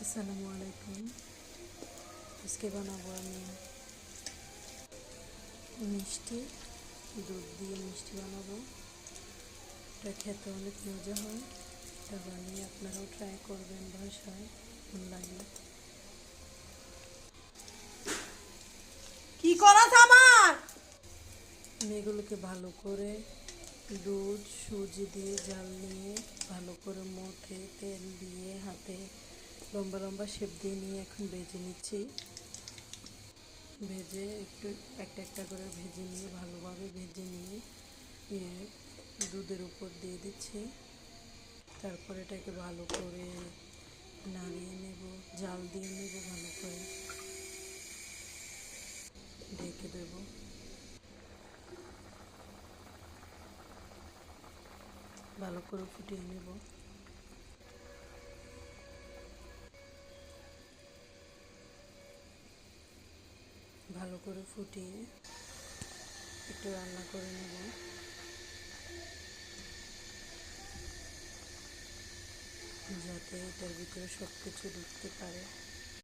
আসসালামু আলাইকুম। আজকে বানাবো আমি মিষ্টি, দুধ দিয়ে মিষ্টি বানাবো। এটা খেতে অনেক মজা হয়। এটা বানিয়ে আপনারাও ট্রাই করবেন বাসায়, ভালো লাগবে। কি করাস আমার? আমি এগুলোকে ভালো করে দুধ সুজি দিয়ে জাল নিয়ে ভালো করে মথে তেল দিয়ে হাতে লম্বা লম্বা শেপ দিয়ে নিয়ে এখন ভেজে নিচ্ছি। ভেজে একটু একটা একটা করে ভেজে নিয়ে ভালোভাবে ভেজে নিয়ে দুধের উপর দিয়ে দিচ্ছি। তারপর এটাকে ভালো করে নাড়িয়ে নেব, জাল দিয়ে নেব, ভালো করে ঢেকে দেব। ভালো করে ফুটিয়ে নেব। ভালো করে ফুটিয়ে একটু রান্না করে নেব, যাতে এটার ভিতরে সব কিছু ঢুকতে পারে।